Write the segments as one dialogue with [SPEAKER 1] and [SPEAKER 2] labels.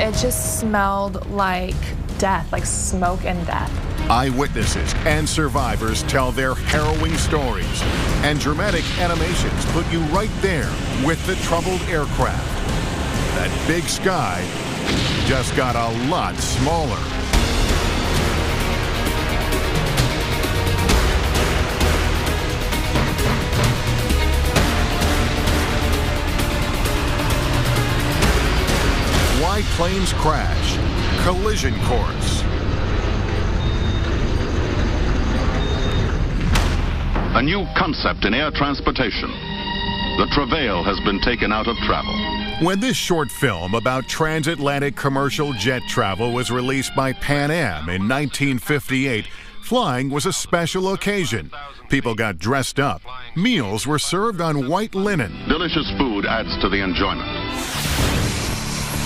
[SPEAKER 1] It just smelled like death, like smoke and death.
[SPEAKER 2] Eyewitnesses and survivors tell their harrowing stories, and dramatic animations put you right there with the troubled aircraft. That big sky just got a lot smaller. Why planes crash, collision course.
[SPEAKER 3] A new concept in air transportation. The travail has been taken out of travel.
[SPEAKER 2] When this short film about transatlantic commercial jet travel was released by Pan Am in 1958, flying was a special occasion. People got dressed up. Meals were served on white linen.
[SPEAKER 3] Delicious food adds to the enjoyment.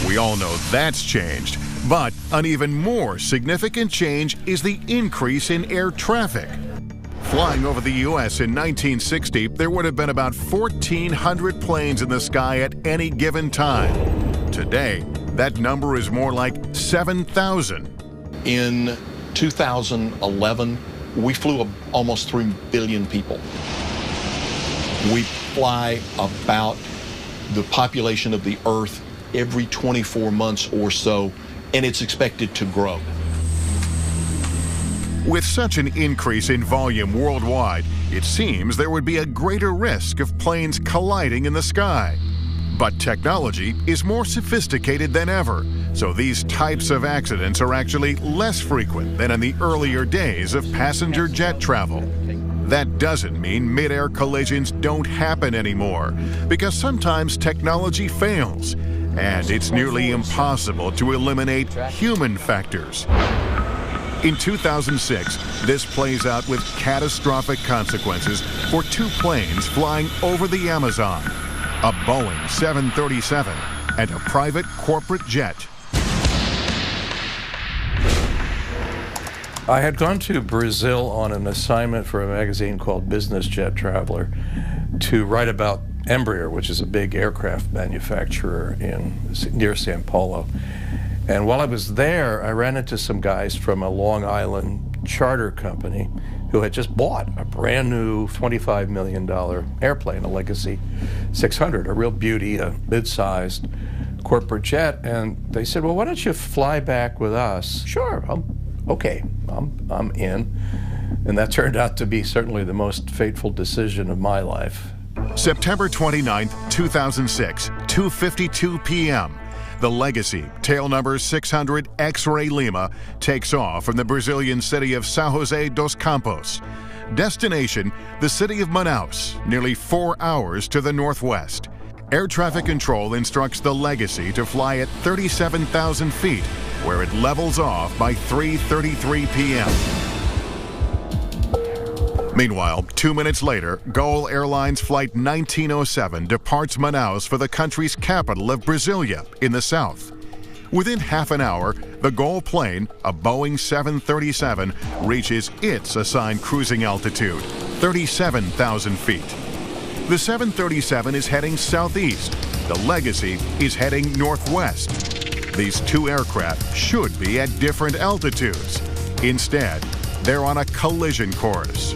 [SPEAKER 2] We all know that's changed, but an even more significant change is the increase in air traffic. Flying over the U.S. in 1960, there would have been about 1,400 planes in the sky at any given time. Today, that number is more like 7,000.
[SPEAKER 4] In 2011, we flew almost 3 billion people. We fly about the population of the Earth every 24 months or so, and it's expected to grow.
[SPEAKER 2] With such an increase in volume worldwide, it seems there would be a greater risk of planes colliding in the sky. But technology is more sophisticated than ever, so these types of accidents are actually less frequent than in the earlier days of passenger jet travel. That doesn't mean mid-air collisions don't happen anymore, because sometimes technology fails, and it's nearly impossible to eliminate human factors. In 2006, this plays out with catastrophic consequences for 2 planes flying over the Amazon, a Boeing 737 and a private corporate jet.
[SPEAKER 5] I had gone to Brazil on an assignment for a magazine called Business Jet Traveler to write about Embraer, which is a big aircraft manufacturer near Sao Paulo. And while I was there, I ran into some guys from a Long Island charter company who had just bought a brand new $25 million airplane, a Legacy 600, a real beauty, a mid-sized corporate jet. And they said, well, why don't you fly back with us? Sure, I'm in. And that turned out to be certainly the most fateful decision of my life.
[SPEAKER 2] September 29, 2006, 2:52 p.m. The Legacy, tail number 600 X-Ray Lima, takes off from the Brazilian city of São José dos Campos. Destination, the city of Manaus, nearly 4 hours to the northwest. Air traffic control instructs the Legacy to fly at 37,000 feet, where it levels off by 3:33 p.m. Meanwhile, 2 minutes later, Gol Airlines Flight 1907 departs Manaus for the country's capital of Brasilia in the south. Within half an hour, the Gol plane, a Boeing 737, reaches its assigned cruising altitude, 37,000 feet. The 737 is heading southeast. The Legacy is heading northwest. These 2 aircraft should be at different altitudes. Instead, they're on a collision course.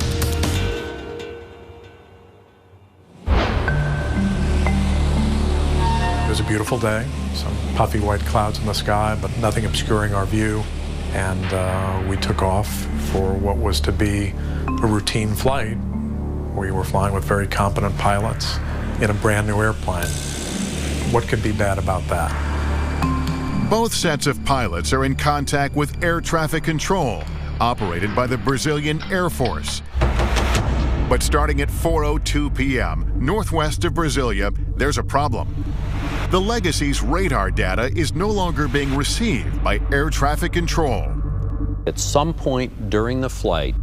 [SPEAKER 6] It was a beautiful day, some puffy white clouds in the sky, but nothing obscuring our view. And we took off for what was to be a routine flight. We were flying with very competent pilots in a brand new airplane. What could be bad about that?
[SPEAKER 2] Both sets of pilots are in contact with air traffic control, operated by the Brazilian Air Force. But starting at 4:02 p.m. northwest of Brasilia, there's a problem. The Legacy's radar data is no longer being received by air traffic control.
[SPEAKER 7] At some point during the flight,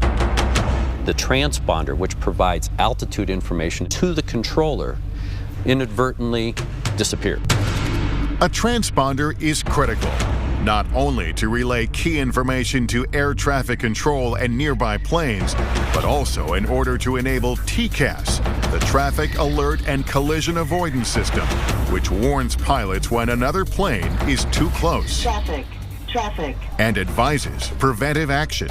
[SPEAKER 7] the transponder, which provides altitude information to the controller, inadvertently disappeared.
[SPEAKER 2] A transponder is critical. not only to relay key information to air traffic control and nearby planes, but also in order to enable TCAS, the Traffic Alert and Collision Avoidance System, which warns pilots when another plane is too close.
[SPEAKER 8] Traffic.
[SPEAKER 2] And advises preventive action.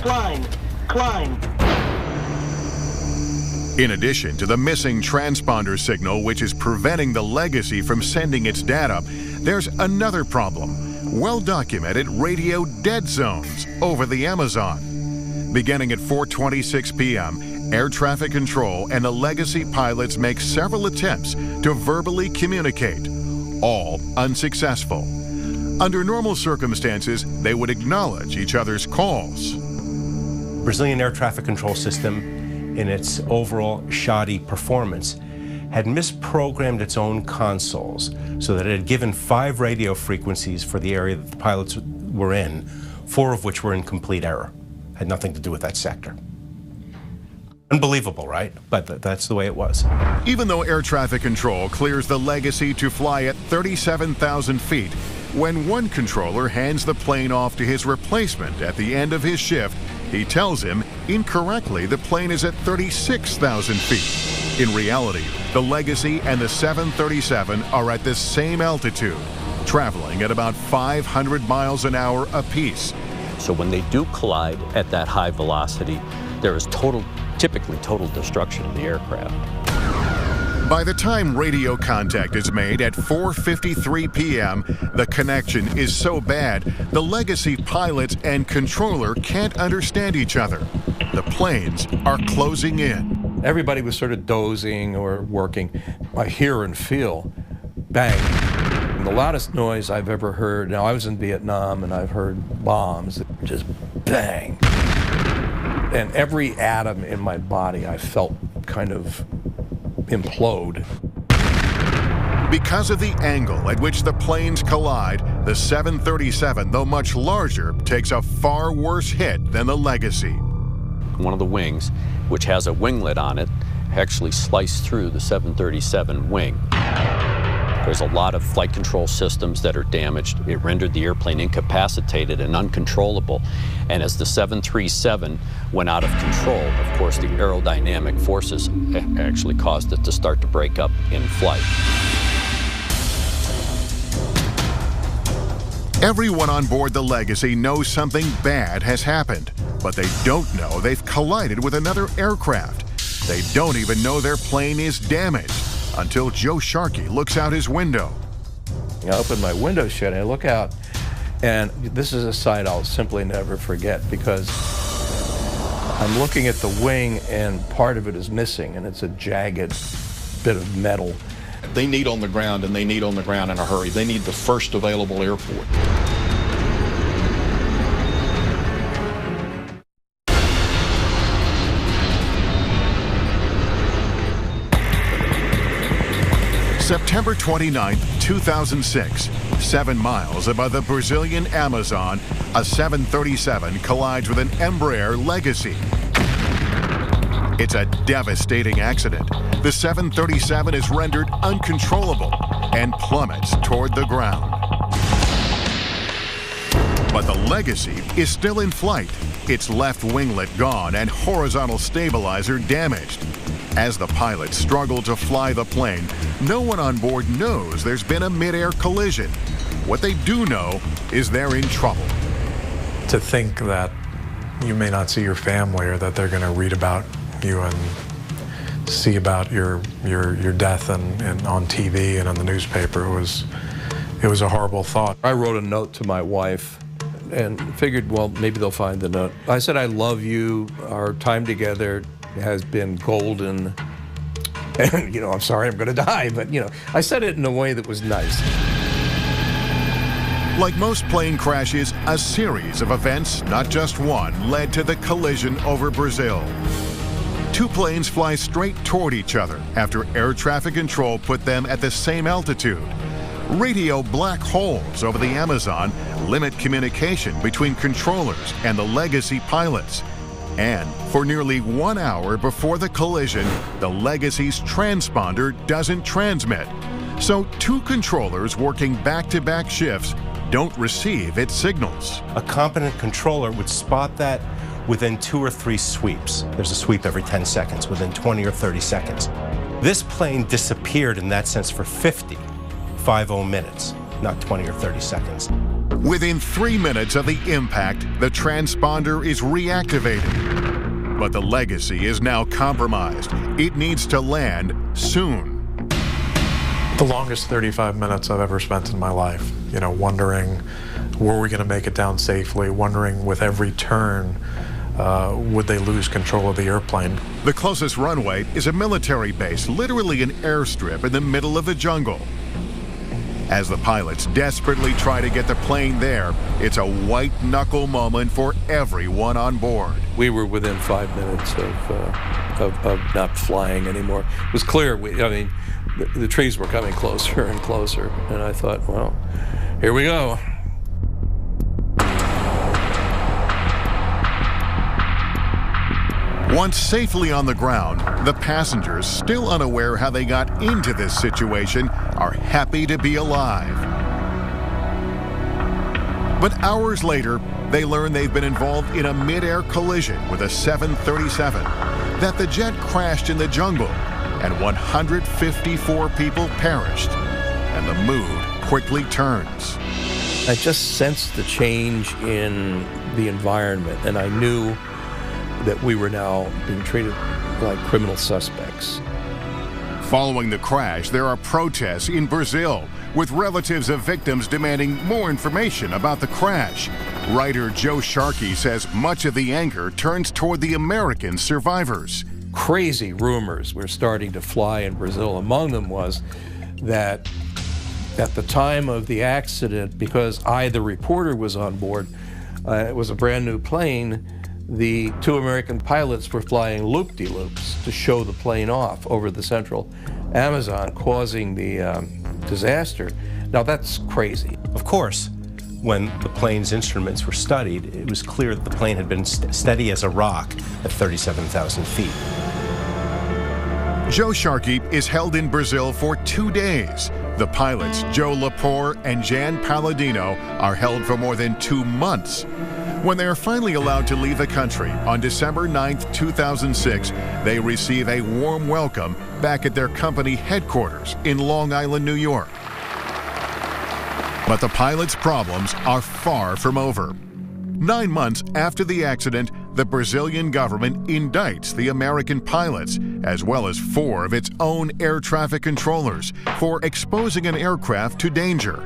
[SPEAKER 8] Climb.
[SPEAKER 2] In addition to the missing transponder signal, which is preventing the Legacy from sending its data, there's another problem: well-documented radio dead zones over the Amazon. Beginning at 4:26 p.m., air traffic control and the Legacy pilots make several attempts to verbally communicate, all unsuccessful. Under normal circumstances, they would acknowledge each other's calls.
[SPEAKER 9] Brazilian air traffic control system, in its overall shoddy performance, had misprogrammed its own consoles so that it had given 5 radio frequencies for the area that the pilots were in, 4 of which were in complete error. Had nothing to do with that sector. Unbelievable, right? But that's the way it was.
[SPEAKER 2] Even though air traffic control clears the Legacy to fly at 37,000 feet, when one controller hands the plane off to his replacement at the end of his shift, he tells him incorrectly the plane is at 36,000 feet. In reality, the Legacy and the 737 are at the same altitude, traveling at about 500 miles an hour apiece.
[SPEAKER 7] So when they do collide at that high velocity, there is typically total destruction of the aircraft.
[SPEAKER 2] By the time radio contact is made at 4:53 p.m., the connection is so bad, the Legacy pilots and controller can't understand each other. The planes are closing in.
[SPEAKER 5] Everybody was sort of dozing or working. I hear and feel bang. And the loudest noise I've ever heard, now I was in Vietnam and I've heard bombs that just bang. And every atom in my body I felt kind of implode.
[SPEAKER 2] Because of the angle at which the planes collide, the 737, though much larger, takes a far worse hit than the Legacy.
[SPEAKER 7] One of the wings, which has a winglet on it, actually sliced through the 737 wing. There's a lot of flight control systems that are damaged. It rendered the airplane incapacitated and uncontrollable. And as the 737 went out of control, of course, the aerodynamic forces actually caused it to start to break up in flight.
[SPEAKER 2] Everyone on board the Legacy knows something bad has happened, but they don't know they've collided with another aircraft. They don't even know their plane is damaged until Joe Sharkey looks out his window.
[SPEAKER 5] I open my window shade and I look out, and this is a sight I'll simply never forget, because I'm looking at the wing and part of it is missing, and it's a jagged bit of metal.
[SPEAKER 4] They need on the ground, and they need on the ground in a hurry. They need the first available airport.
[SPEAKER 2] September 29, 2006, 7 miles above the Brazilian Amazon, a 737 collides with an Embraer Legacy. It's a devastating accident. The 737 is rendered uncontrollable and plummets toward the ground. But the Legacy is still in flight, its left winglet gone and horizontal stabilizer damaged. As the pilots struggle to fly the plane, no one on board knows there's been a mid-air collision. What they do know is they're in trouble.
[SPEAKER 6] To think that you may not see your family, or that they're going to read about you and see about your death and on TV and on the newspaper, it was a horrible thought.
[SPEAKER 5] I wrote a note to my wife and figured, well, maybe they'll find the note. I said, I love you. Our time together has been golden. And, I'm sorry I'm going to die, but, I said it in a way that was nice.
[SPEAKER 2] Like most plane crashes, a series of events, not just one, led to the collision over Brazil. 2 planes fly straight toward each other after air traffic control put them at the same altitude. Radio black holes over the Amazon limit communication between controllers and the Legacy pilots. And for nearly 1 hour before the collision, the Legacy's transponder doesn't transmit. So 2 controllers working back-to-back shifts don't receive its signals.
[SPEAKER 9] A competent controller would spot that within 2 or 3 sweeps. There's a sweep every 10 seconds, within 20 or 30 seconds. This plane disappeared in that sense for 50 minutes, not 20 or 30 seconds.
[SPEAKER 2] Within 3 minutes of the impact, the transponder is reactivated. But the Legacy is now compromised. It needs to land soon.
[SPEAKER 6] The longest 35 minutes I've ever spent in my life, you know, wondering, were we going to make it down safely, wondering with every turn, would they lose control of the airplane?
[SPEAKER 2] The closest runway is a military base, literally an airstrip in the middle of the jungle. As the pilots desperately try to get the plane there, it's a white-knuckle moment for everyone on board.
[SPEAKER 5] We were within 5 minutes of not flying anymore. It was clear, the trees were coming closer and closer, and I thought, well, here we go.
[SPEAKER 2] Once safely on the ground, the passengers, still unaware how they got into this situation, are happy to be alive. But hours later, they learn they've been involved in a mid-air collision with a 737, that the jet crashed in the jungle, and 154 people perished, and the mood quickly turns.
[SPEAKER 5] I just sensed the change in the environment, and I knew that we were now being treated like criminal suspects.
[SPEAKER 2] Following the crash, there are protests in Brazil, with relatives of victims demanding more information about the crash. Writer Joe Sharkey says much of the anger turns toward the American survivors.
[SPEAKER 5] Crazy rumors were starting to fly in Brazil. Among them was that at the time of the accident, because I, the reporter, was on board, it was a brand new plane, the 2 American pilots were flying loop-de-loops to show the plane off over the central Amazon, causing the disaster. Now that's crazy.
[SPEAKER 9] Of course, when the plane's instruments were studied, it was clear that the plane had been steady as a rock at 37,000 feet.
[SPEAKER 2] Joe Sharkey is held in Brazil for 2 days. The pilots, Joe Lepore and Jan Palladino, are held for more than 2 months. When they are finally allowed to leave the country on December 9th, 2006, they receive a warm welcome back at their company headquarters in Long Island, New York. But the pilots' problems are far from over. 9 months after the accident, the Brazilian government indicts the American pilots, as well as 4 of its own air traffic controllers, for exposing an aircraft to danger.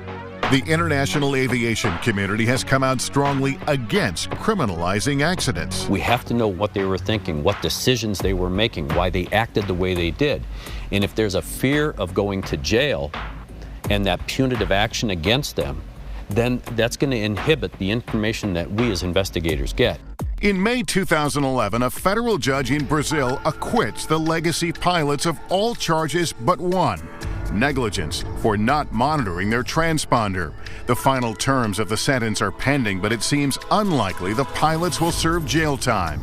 [SPEAKER 2] The international aviation community has come out strongly against criminalizing accidents.
[SPEAKER 7] We have to know what they were thinking, what decisions they were making, why they acted the way they did. And if there's a fear of going to jail and that punitive action against them, then that's going to inhibit the information that we as investigators get.
[SPEAKER 2] In May 2011, a federal judge in Brazil acquits the Legacy pilots of all charges but one: negligence for not monitoring their transponder. The final terms of the sentence are pending, but it seems unlikely the pilots will serve jail time.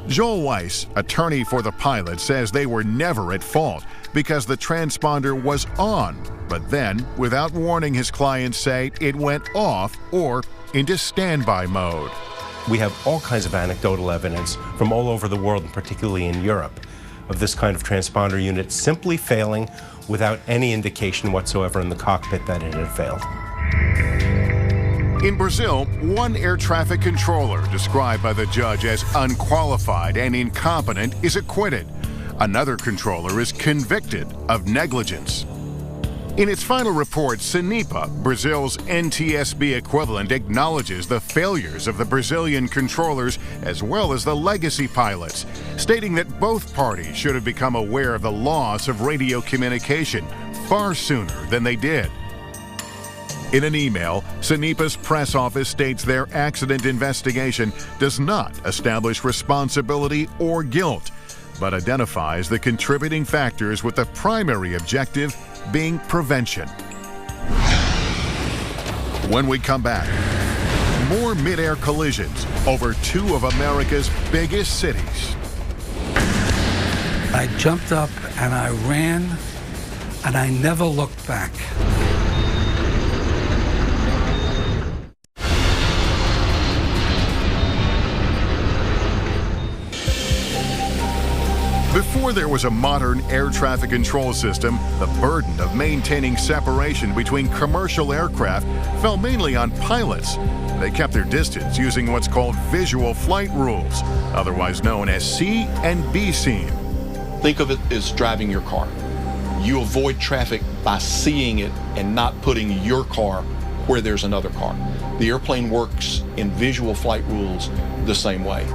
[SPEAKER 2] Joel Weiss, attorney for the pilots, says they were never at fault because the transponder was on, but then, without warning, his clients say it went off or into standby mode.
[SPEAKER 9] We have all kinds of anecdotal evidence from all over the world, and particularly in Europe, of this kind of transponder unit simply failing without any indication whatsoever in the cockpit that it had failed.
[SPEAKER 2] In Brazil, one air traffic controller, described by the judge as unqualified and incompetent, is acquitted. Another controller is convicted of negligence. In its final report, SNIPA, Brazil's NTSB equivalent, acknowledges the failures of the Brazilian controllers as well as the Legacy pilots, stating that both parties should have become aware of the loss of radio communication far sooner than they did. In an email, SNIPA's press office states their accident investigation does not establish responsibility or guilt, but identifies the contributing factors with the primary objective being prevention. When we come back, more mid-air collisions over 2 of America's biggest cities.
[SPEAKER 10] I jumped up and I ran, and I never looked back.
[SPEAKER 2] there was a modern air traffic control system, the burden of maintaining separation between commercial aircraft fell mainly on pilots. They kept their distance using what's called visual flight rules, otherwise known as C and B scene.
[SPEAKER 4] Think of it as driving your car. You avoid traffic by seeing it and not putting your car where there's another car. The airplane works in visual flight rules the same way.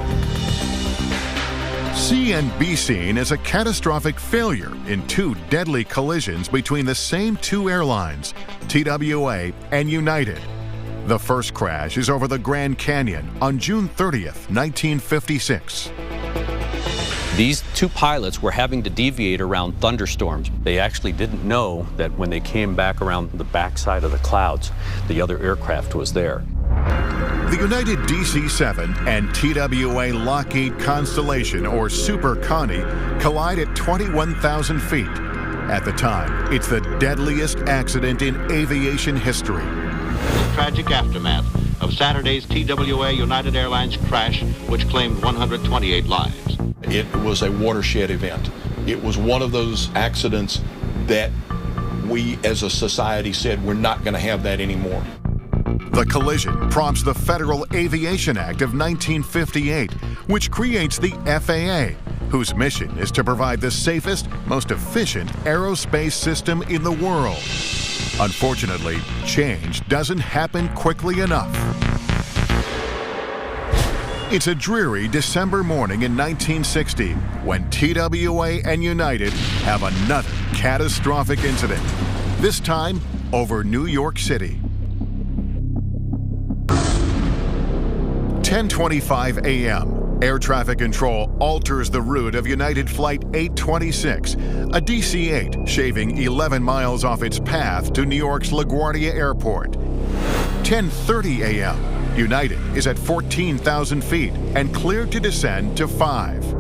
[SPEAKER 2] C and B scene is a catastrophic failure in two deadly collisions between the same two airlines, TWA and United. The first crash is over the Grand Canyon on June 30th, 1956.
[SPEAKER 7] These two pilots were having to deviate around thunderstorms. They actually didn't know that when they came back around the backside of the clouds, the other aircraft was there.
[SPEAKER 2] The United DC-7 and TWA Lockheed Constellation, or Super Connie, collide at 21,000 feet. At the time, it's the deadliest accident in aviation history.
[SPEAKER 10] The tragic aftermath of Saturday's TWA United Airlines crash, which claimed 128 lives.
[SPEAKER 4] It was a watershed event. It was one of those accidents that we as a society said we're not going to have that anymore.
[SPEAKER 2] The collision prompts the Federal Aviation Act of 1958, which creates the FAA, whose mission is to provide the safest, most efficient aerospace system in the world. Unfortunately, change doesn't happen quickly enough. It's a dreary December morning in 1960 when TWA and United have another catastrophic incident, this time over New York City. 10:25 a.m. Air traffic control alters the route of United Flight 826, a DC-8 shaving 11 miles off its path to New York's LaGuardia Airport. 10:30 a.m. United is at 14,000 feet and cleared to descend to 5.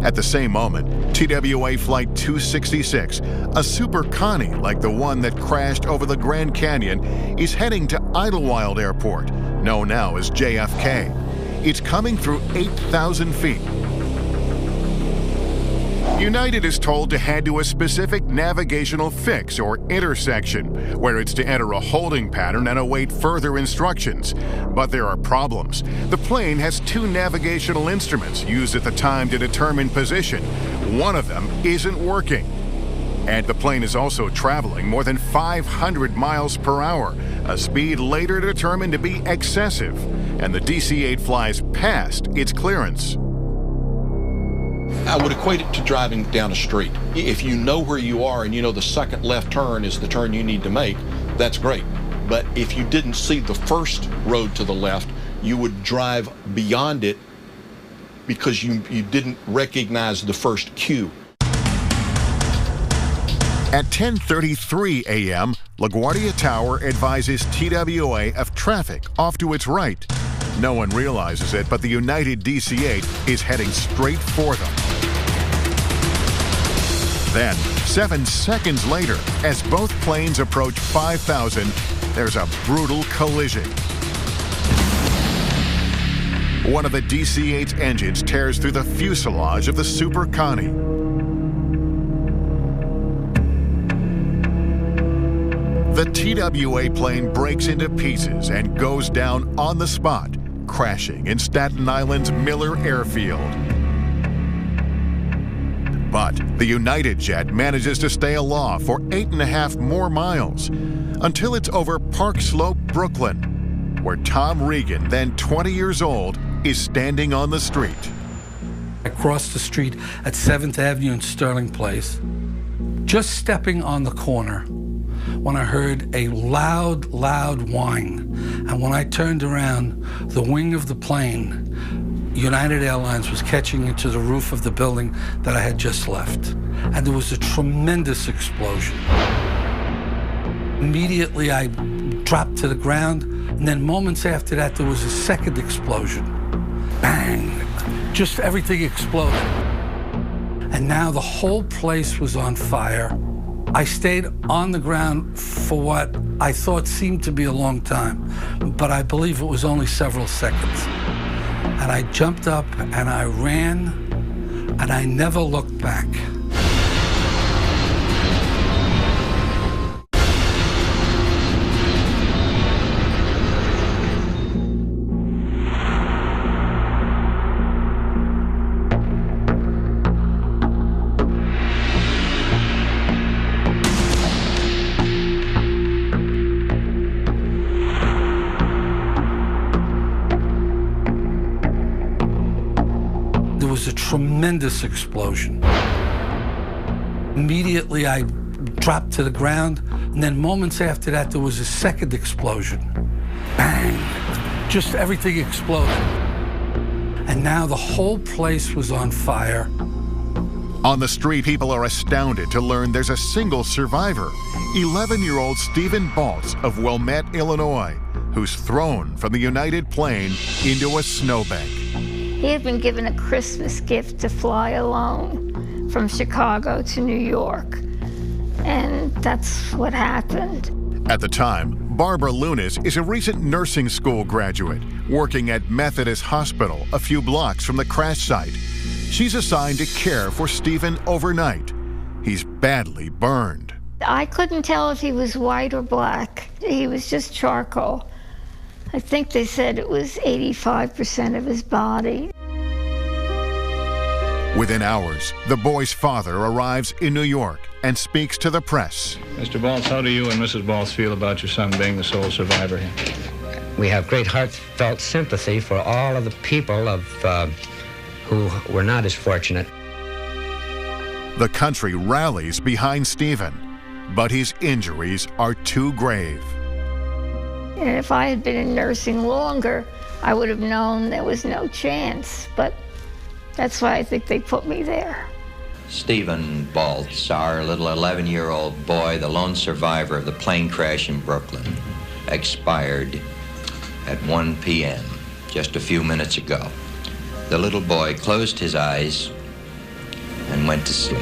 [SPEAKER 2] At the same moment, TWA Flight 266, a Super Connie like the one that crashed over the Grand Canyon, is heading to Idlewild Airport, known now as JFK. It's coming through 8,000 feet. United is told to head to a specific navigational fix or intersection, where it's to enter a holding pattern and await further instructions. But there are problems. The plane has two navigational instruments used at the time to determine position. One of them isn't working. And the plane is also traveling more than 500 miles per hour, a speed later determined to be excessive. And the DC-8 flies past its clearance.
[SPEAKER 4] I would equate it to driving down a street. If you know where you are and you know the second left turn is the turn you need to make, that's great. But if you didn't see the first road to the left, you would drive beyond it because you didn't recognize the first cue.
[SPEAKER 2] At 10:33 a.m., LaGuardia Tower advises TWA of traffic off to its right. No one realizes it, but the United DC-8 is heading straight for them. Then, 7 seconds later, as both planes approach 5,000, there's a brutal collision. One of the DC-8's engines tears through the fuselage of the Super Connie. The TWA plane breaks into pieces and goes down on the spot, crashing in Staten Island's Miller Airfield. But the United jet manages to stay aloft for 8.5 more miles until it's over Park Slope, Brooklyn, where Tom Regan, then 20 years old, is standing on the street.
[SPEAKER 11] I crossed the street at 7th Avenue and Sterling Place, just stepping on the corner, when I heard a loud whine. And when I turned around, the wing of the plane, United Airlines, was catching into the roof of the building that I had just left. And there was a tremendous explosion. Immediately, I dropped to the ground, and then moments after that, there was a second explosion. Bang! Just everything exploded. And now the whole place was on fire. I stayed on the ground for what I thought seemed to be a long time, but I believe it was only several seconds. And I jumped up and I ran and I never looked back. There was a tremendous explosion. Immediately I dropped to the ground, and then moments after that there was a second explosion. Bang! Just everything exploded. And now the whole place was on fire.
[SPEAKER 2] On the street, people are astounded to learn there's a single survivor, 11-year-old Stephen Baltz of Wilmette, Illinois, who's thrown from the United plane into a snowbank.
[SPEAKER 12] He had been given a Christmas gift to fly alone from Chicago to New York, and that's what happened.
[SPEAKER 2] At the time, Barbara Lunis is a recent nursing school graduate working at Methodist Hospital a few blocks from the crash site. She's assigned to care for Stephen overnight. He's badly burned.
[SPEAKER 12] I couldn't tell if he was white or black. He was just charcoal. I think they said it was 85% of his body.
[SPEAKER 2] Within hours, the boy's father arrives in New York and speaks to the press.
[SPEAKER 13] Mr. Baltz, how do you and Mrs. Baltz feel about your son being the sole survivor here?
[SPEAKER 14] We have great heartfelt sympathy for all of the people who were not as fortunate.
[SPEAKER 2] The country rallies behind Stephen, but his injuries are too grave.
[SPEAKER 12] And if I had been in nursing longer, I would have known there was no chance, but that's why I think they put me there.
[SPEAKER 15] Stephen Baltz, our little 11-year-old boy, the lone survivor of the plane crash in Brooklyn, expired at 1 p.m., just a few minutes ago. The little boy closed his eyes and went to sleep.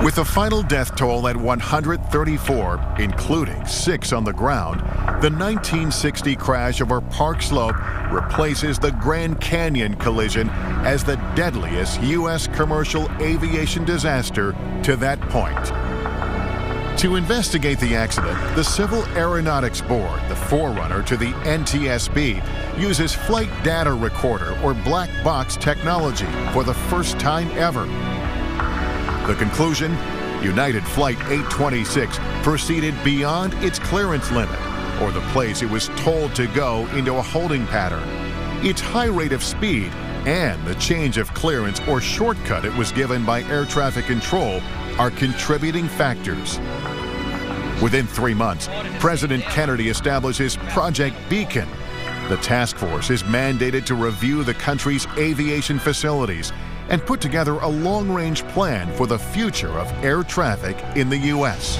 [SPEAKER 2] With the final death toll at 134, including 6 on the ground, the 1960 crash over Park Slope replaces the Grand Canyon collision as the deadliest U.S. commercial aviation disaster to that point. To investigate the accident, the Civil Aeronautics Board, the forerunner to the NTSB, uses flight data recorder or black box technology for the first time ever. The conclusion? United Flight 826 proceeded beyond its clearance limit, or the place it was told to go, into a holding pattern. Its high rate of speed and the change of clearance or shortcut it was given by air traffic control are contributing factors. Within 3 months, President Kennedy establishes Project Beacon. The task force is mandated to review the country's aviation facilities and put together a long-range plan for the future of air traffic in the U.S.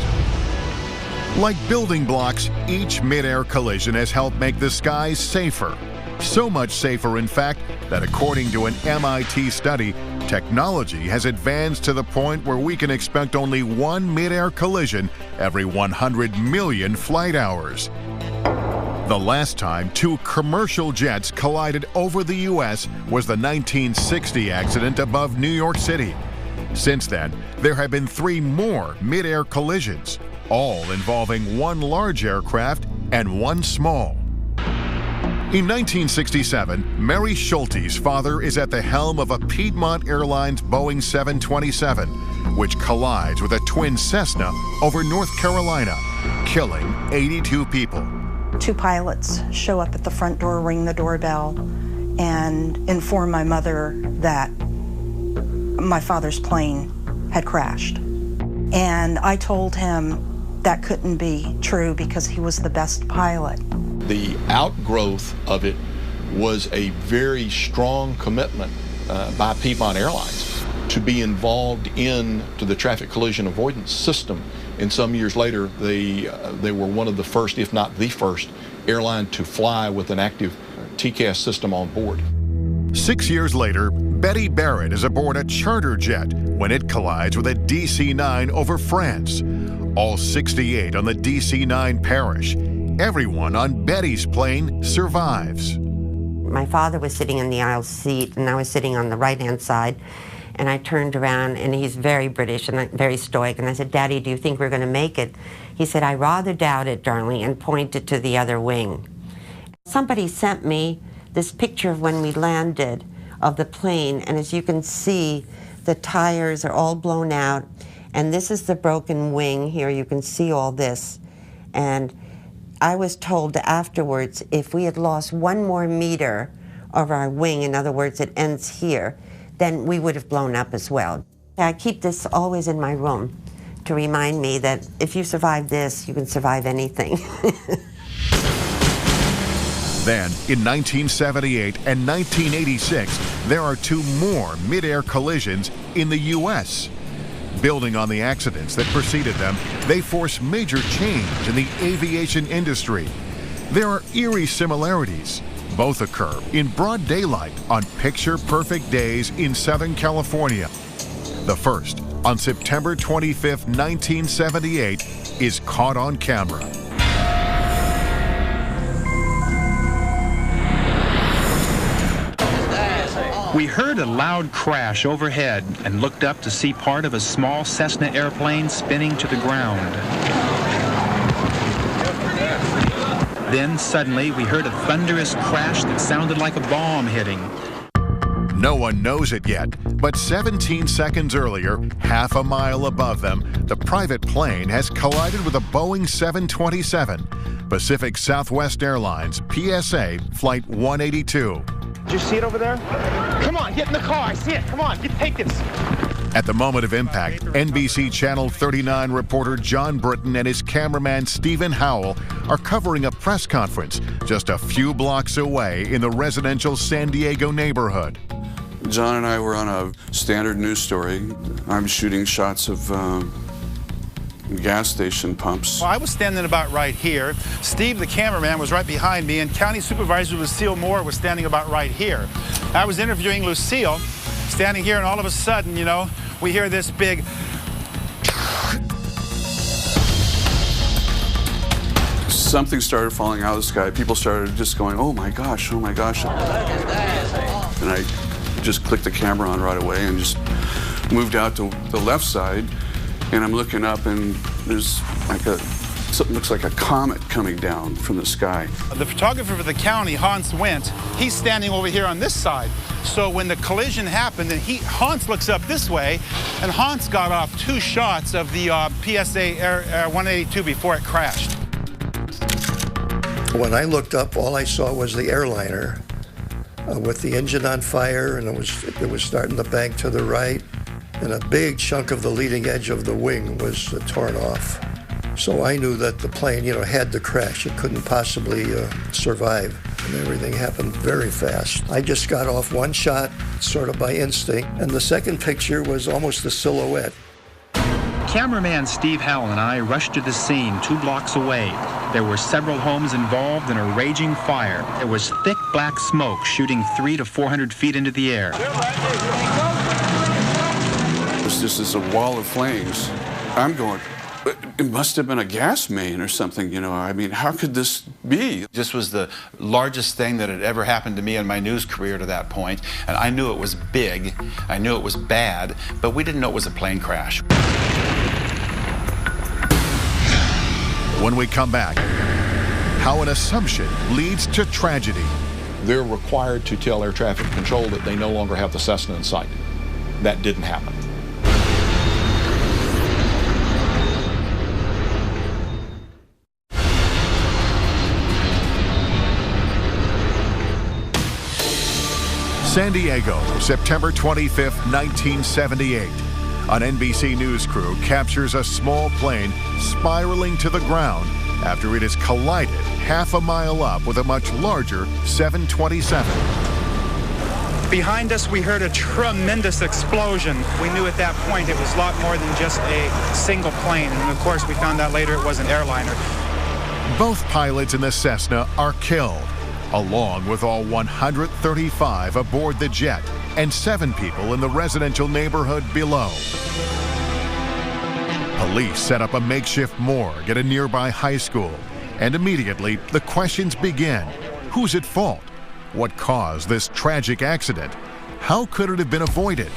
[SPEAKER 2] Like building blocks, each mid-air collision has helped make the skies safer. So much safer, in fact, that according to an MIT study, technology has advanced to the point where we can expect only one mid-air collision every 100 million flight hours. The last time 2 commercial jets collided over the U.S. was the 1960 accident above New York City. Since then, there have been 3 more mid-air collisions, all involving 1 large aircraft and 1 small. In 1967, Mary Schulte's father is at the helm of a Piedmont Airlines Boeing 727, which collides with a twin Cessna over North Carolina, killing 82 people.
[SPEAKER 16] 2 pilots show up at the front door, ring the doorbell, and inform my mother that my father's plane had crashed. And I told him that couldn't be true because he was the best pilot.
[SPEAKER 4] The outgrowth of it was a very strong commitment by Piedmont Airlines to be involved into the traffic collision avoidance system. And some years later, they were one of the first, if not the first, airline to fly with an active TCAS system on board.
[SPEAKER 2] 6 years later, Betty Barrett is aboard a charter jet when it collides with a DC-9 over France. All 68 on the DC-9 perish. Everyone on Betty's plane survives.
[SPEAKER 17] My father was sitting in the aisle seat, and I was sitting on the right-hand side. And I turned around, and he's very British and very stoic. And I said, "Daddy, do you think we're going to make it?" He said, "I rather doubt it, darling," and pointed to the other wing. Somebody sent me this picture of when we landed of the plane, and as you can see, the tires are all blown out, and this is the broken wing here. You can see all this. And I was told afterwards, if we had lost 1 more meter of our wing, in other words, it ends here, then we would have blown up as well. I keep this always in my room to remind me that if you survive this, you can survive anything.
[SPEAKER 2] Then, in 1978 and 1986, there are 2 more mid-air collisions in the U.S. Building on the accidents that preceded them, they force major change in the aviation industry. There are eerie similarities. Both occur in broad daylight on picture-perfect days in Southern California. The first, on September 25, 1978, is caught on camera.
[SPEAKER 18] We heard a loud crash overhead and looked up to see part of a small Cessna airplane spinning to the ground. Then suddenly we heard a thunderous crash that sounded like a bomb hitting.
[SPEAKER 2] No one knows it yet, but 17 seconds earlier, half a mile above them, the private plane has collided with a Boeing 727, Pacific Southwest Airlines, PSA, Flight 182.
[SPEAKER 19] Did you see it over there? Come on, get in the car. I see it. Come on, take this.
[SPEAKER 2] At the moment of impact, NBC Channel 39 reporter John Britton and his cameraman Stephen Howell are covering a press conference just a few blocks away in the residential San Diego neighborhood.
[SPEAKER 20] John and I were on a standard news story. I'm shooting shots of gas station pumps.
[SPEAKER 21] Well, I was standing about right here. Steve, the cameraman, was right behind me, and County Supervisor Lucille Moore was standing about right here. I was interviewing Lucille, standing here, and all of a sudden, you know, we hear this big...
[SPEAKER 20] Something started falling out of the sky. People started just going, oh my gosh, oh my gosh. And I just clicked the camera on right away and just moved out to the left side. And I'm looking up, and there's like something looks like a comet coming down from the sky.
[SPEAKER 21] The photographer for the county, Hans Wendt, he's standing over here on this side. So when the collision happened, and Hans looks up this way, and Hans got off 2 shots of the PSA Air 182 before it crashed.
[SPEAKER 22] When I looked up, all I saw was the airliner with the engine on fire, and it was starting to bank to the right, and a big chunk of the leading edge of the wing was torn off. So I knew that the plane, you know, had to crash. It couldn't possibly survive, and everything happened very fast. I just got off 1 shot, sort of by instinct, and the second picture was almost a silhouette.
[SPEAKER 18] Cameraman Steve Howell and I rushed to the scene 2 blocks away. There were several homes involved in a raging fire. There was thick black smoke shooting 300 to 400 feet into the air.
[SPEAKER 20] It's just as a wall of flames. I'm going, it must have been a gas main or something, you know. I mean, how could this be?
[SPEAKER 21] This was the largest thing that had ever happened to me in my news career to that point, and I knew it was big, I knew it was bad, but we didn't know it was a plane crash.
[SPEAKER 2] When we come back, how an assumption leads to tragedy.
[SPEAKER 4] They're required to tell air traffic control that they no longer have the Cessna in sight. That didn't happen.
[SPEAKER 2] San Diego, September 25th, 1978. An NBC News crew captures a small plane spiraling to the ground after it has collided half a mile up with a much larger 727.
[SPEAKER 23] Behind us, we heard a tremendous explosion. We knew at that point it was a lot more than just a single plane. And of course, we found out later it was an airliner.
[SPEAKER 2] Both pilots in the Cessna are killed, along with all 135 aboard the jet and 7 people in the residential neighborhood below. Police set up a makeshift morgue at a nearby high school, and immediately the questions begin. Who's at fault? what caused this tragic accident. How could it have been avoided?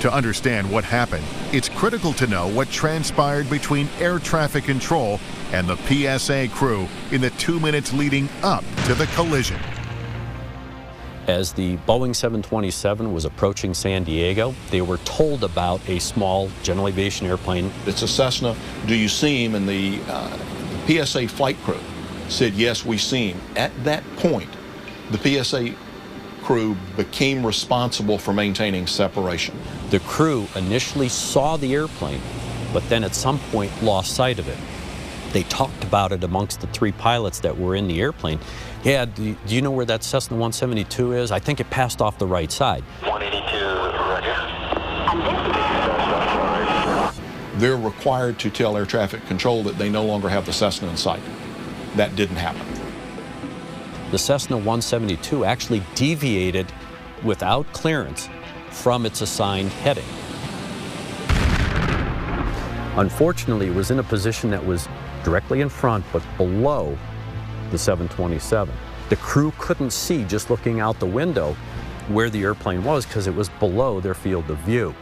[SPEAKER 2] To understand what happened, it's critical to know what transpired between air traffic control and the PSA crew in the 2 minutes leading up to the collision.
[SPEAKER 7] As the Boeing 727 was approaching San Diego, they were told about a small general aviation airplane.
[SPEAKER 4] It's a Cessna. Do you see him? And the PSA flight crew said, yes, we see him. At that point, the PSA crew became responsible for maintaining separation.
[SPEAKER 7] The crew initially saw the airplane, but then at some point lost sight of it. They talked about it amongst the 3 pilots that were in the airplane. Yeah, do you know where that Cessna 172 is? I think it passed off the right side.
[SPEAKER 1] 182, roger.
[SPEAKER 4] They're required to tell air traffic control that they no longer have the Cessna in sight. That didn't happen.
[SPEAKER 7] The Cessna 172 actually deviated without clearance from its assigned heading. Unfortunately, it was in a position that was directly in front but below the 727. The crew couldn't see, just looking out the window, where the airplane was because it was below their field of view.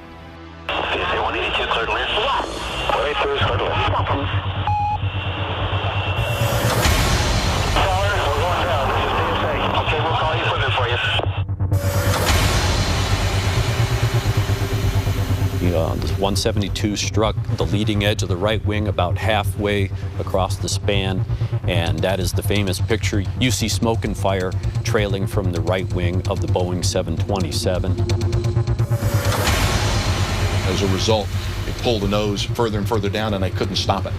[SPEAKER 1] PSA 182, cleared to land. 182 is cleared to land. Tower, we're going down. This is PSA. Okay, we'll call you equipment for you.
[SPEAKER 7] The 172 struck the leading edge of the right wing about halfway across the span, and that is the famous picture. You see smoke and fire trailing from the right wing of the Boeing 727.
[SPEAKER 4] As a result, it pulled the nose further and further down, and they couldn't stop it.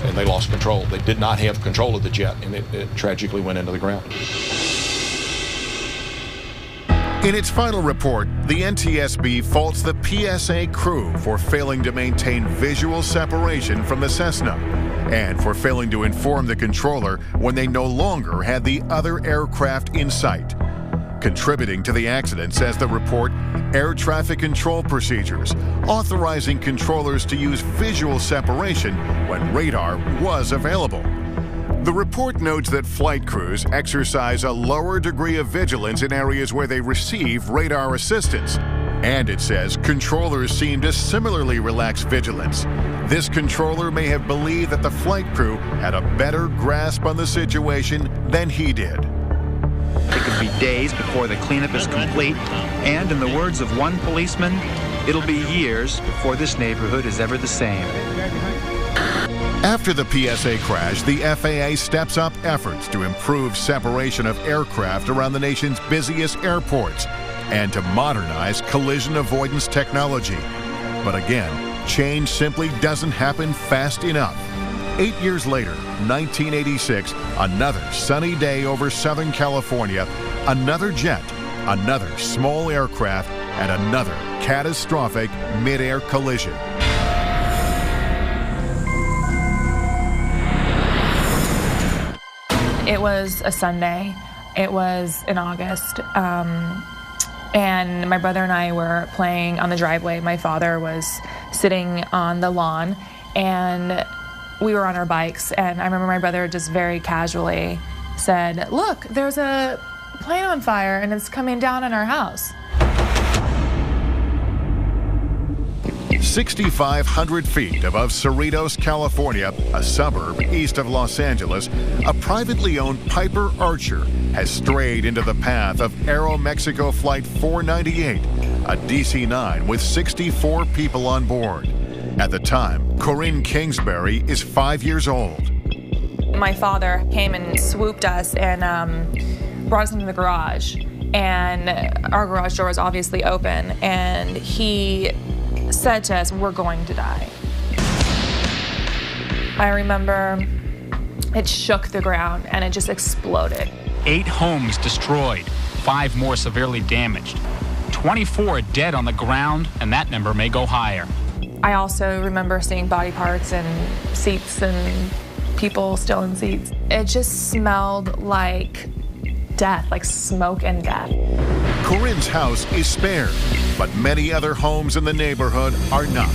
[SPEAKER 4] And they lost control. They did not have control of the jet, and it tragically went into the ground.
[SPEAKER 2] In its final report, the NTSB faults the PSA crew for failing to maintain visual separation from the Cessna and for failing to inform the controller when they no longer had the other aircraft in sight. Contributing to the accident, says the report, air traffic control procedures, authorizing controllers to use visual separation when radar was available. The report notes that flight crews exercise a lower degree of vigilance in areas where they receive radar assistance. And it says controllers seem to similarly relax vigilance. This controller may have believed that the flight crew had a better grasp on the situation than he did.
[SPEAKER 18] It could be days before the cleanup is complete, and in the words of one policeman, it'll be years before this neighborhood is ever the same.
[SPEAKER 2] After the PSA crash, the FAA steps up efforts to improve separation of aircraft around the nation's busiest airports and to modernize collision avoidance technology. But again, change simply doesn't happen fast enough. 8 years later, 1986, another sunny day over Southern California, another jet, another small aircraft, and another catastrophic mid-air collision.
[SPEAKER 3] It was a Sunday. It was in August. And my brother and I were playing on the driveway. My father was sitting on the lawn, and we were on our bikes. And I remember my brother just very casually said, "Look, there's a plane on fire, and it's coming down on our house."
[SPEAKER 2] 6,500 feet above Cerritos, California, a suburb east of Los Angeles, a privately owned Piper Archer has strayed into the path of Aeromexico Flight 498, a DC-9 with 64 people on board. At the time, Corinne Kingsbury is 5 years old.
[SPEAKER 3] My father came and swooped us and brought us into the garage. And our garage door was obviously open, and he said to us, "We're going to die." I remember it shook the ground and it just exploded.
[SPEAKER 18] 8 homes destroyed, 5 more severely damaged. 24 dead on the ground, and that number may go higher.
[SPEAKER 3] I also remember seeing body parts and seats and people still in seats. It just smelled like death, like smoke and death.
[SPEAKER 2] Corinne's house is spared, but many other homes in the neighborhood are not.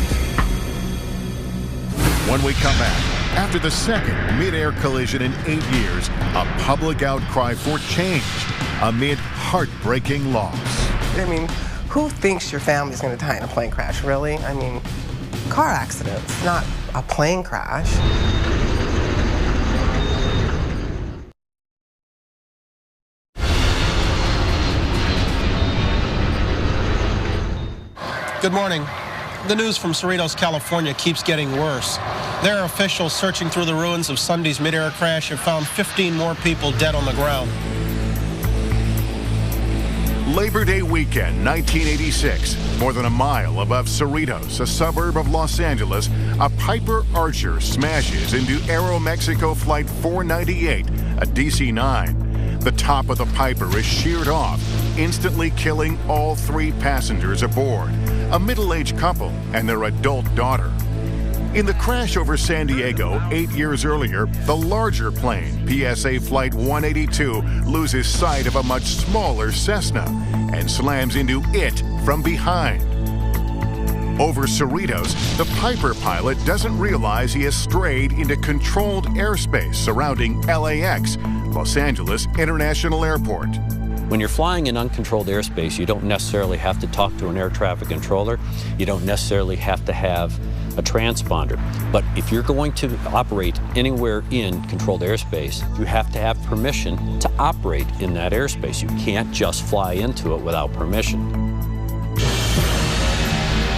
[SPEAKER 2] When we come back, after the second mid-air collision in 8 years, a public outcry for change amid heartbreaking loss.
[SPEAKER 5] I mean, who thinks your family's going to die in a plane crash, really? I mean, car accidents, not a plane crash.
[SPEAKER 6] Good morning. The news from Cerritos, California keeps getting worse. There are officials searching through the ruins of Sunday's mid-air crash have found 15 more people dead on the ground.
[SPEAKER 2] Labor Day weekend, 1986, more than a mile above Cerritos, a suburb of Los Angeles, a Piper Archer smashes into Aeromexico Flight 498, a DC-9. The top of the Piper is sheared off, instantly killing all 3 passengers aboard, a middle-aged couple and their adult daughter. In the crash over San Diego 8 years earlier, the larger plane, PSA Flight 182, loses sight of a much smaller Cessna and slams into it from behind. Over Cerritos, the Piper pilot doesn't realize he has strayed into controlled airspace surrounding LAX, Los Angeles International Airport.
[SPEAKER 7] When you're flying in uncontrolled airspace, you don't necessarily have to talk to an air traffic controller. You don't necessarily have to have a transponder. But if you're going to operate anywhere in controlled airspace, you have to have permission to operate in that airspace. You can't just fly into it without permission.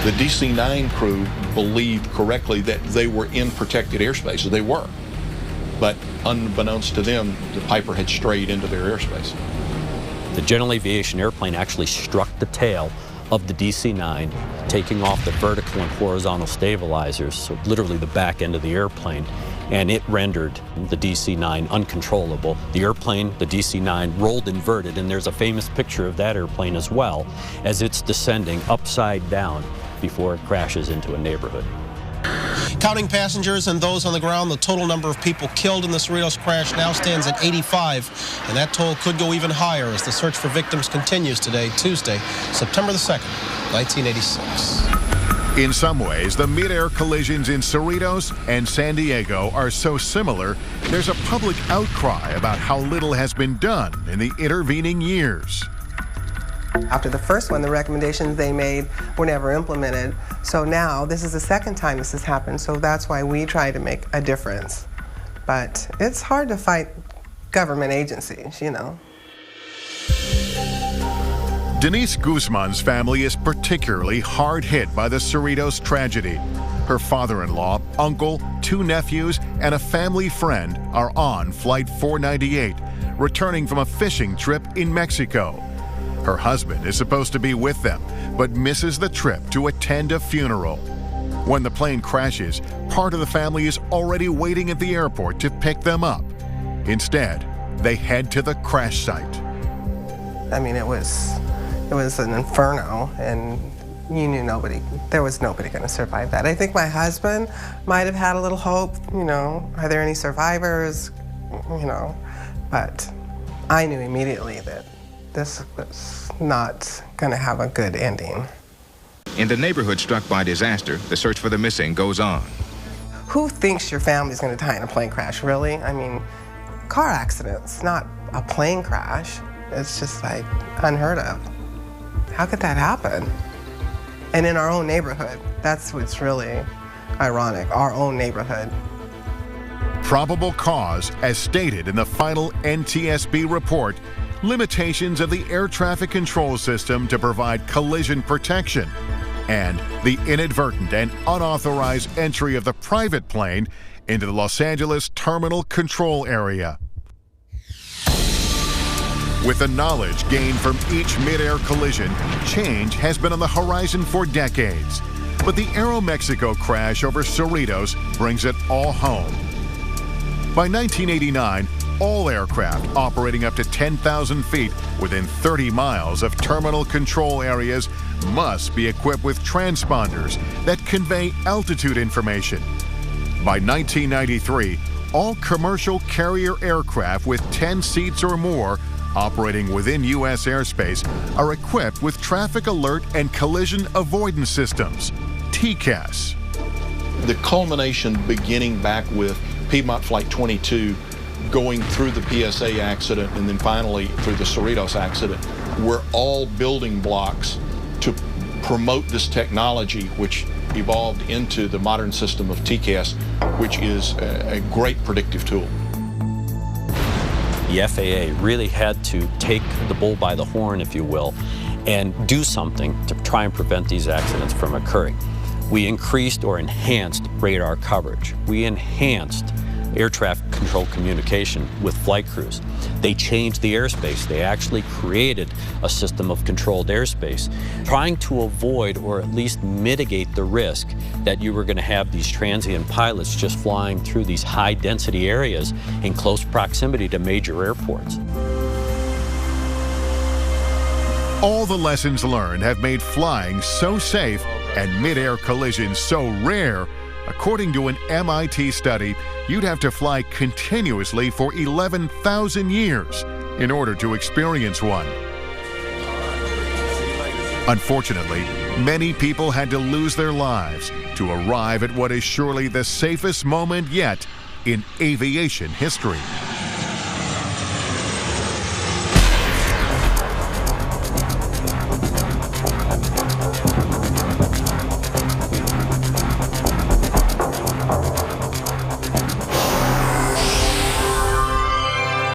[SPEAKER 4] The DC-9 crew believed correctly that they were in protected airspace. They were. But unbeknownst to them, the Piper had strayed into their airspace.
[SPEAKER 7] The General Aviation airplane actually struck the tail of the DC-9, taking off the vertical and horizontal stabilizers, so literally the back end of the airplane, and it rendered the DC-9 uncontrollable. The airplane, the DC-9, rolled inverted, and there's a famous picture of that airplane as well, as it's descending upside down before it crashes into a neighborhood.
[SPEAKER 6] Counting passengers and those on the ground, the total number of people killed in the Cerritos crash now stands at 85, and that toll could go even higher as the search for victims continues today, Tuesday, September the 2nd, 1986.
[SPEAKER 2] In some ways, the mid-air collisions in Cerritos and San Diego are so similar, there's a public outcry about how little has been done in the intervening years.
[SPEAKER 5] After the first one, the recommendations they made were never implemented. So now, this is the second time this has happened, so that's why we try to make a difference. But it's hard to fight government agencies, you know.
[SPEAKER 2] Denise Guzman's family is particularly hard hit by the Cerritos tragedy. Her father-in-law, uncle, 2 nephews, and a family friend are on Flight 498, returning from a fishing trip in Mexico. Her husband is supposed to be with them, but misses the trip to attend a funeral. When the plane crashes, part of the family is already waiting at the airport to pick them up. Instead, they head to the crash site.
[SPEAKER 5] I mean, it was an inferno, and you knew there was nobody going to survive that. I think my husband might have had a little hope, you know, are there any survivors, you know, but I knew immediately that this was not going to have a good ending.
[SPEAKER 8] In the neighborhood struck by disaster, the search for the missing goes on.
[SPEAKER 5] Who thinks your family's going to die in a plane crash, really? I mean, car accidents, not a plane crash. It's just like unheard of. How could that happen? And in our own neighborhood. That's what's really ironic, our own neighborhood.
[SPEAKER 2] Probable cause, as stated in the final NTSB report, limitations of the air traffic control system to provide collision protection, and the inadvertent and unauthorized entry of the private plane into the Los Angeles terminal control area. With the knowledge gained from each mid-air collision, change has been on the horizon for decades. But the Aeromexico crash over Cerritos brings it all home. By 1989, all aircraft operating up to 10,000 feet within 30 miles of terminal control areas must be equipped with transponders that convey altitude information. By 1993, all commercial carrier aircraft with 10 seats or more operating within U.S. airspace are equipped with traffic alert and collision avoidance systems, TCAS.
[SPEAKER 4] The culmination beginning back with Piedmont Flight 22 going through the PSA accident and then finally through the Cerritos accident, were all building blocks to promote this technology, which evolved into the modern system of TCAS, which is a great predictive tool.
[SPEAKER 7] The FAA really had to take the bull by the horn, if you will, and do something to try and prevent these accidents from occurring. We increased or enhanced radar coverage. We enhanced air traffic control communication with flight crews. They changed the airspace. They actually created a system of controlled airspace, trying to avoid or at least mitigate the risk that you were going to have these transient pilots just flying through these high-density areas in close proximity to major airports.
[SPEAKER 2] All the lessons learned have made flying so safe and mid-air collisions so rare. According to an MIT study, you'd have to fly continuously for 11,000 years in order to experience one. Unfortunately, many people had to lose their lives to arrive at what is surely the safest moment yet in aviation history.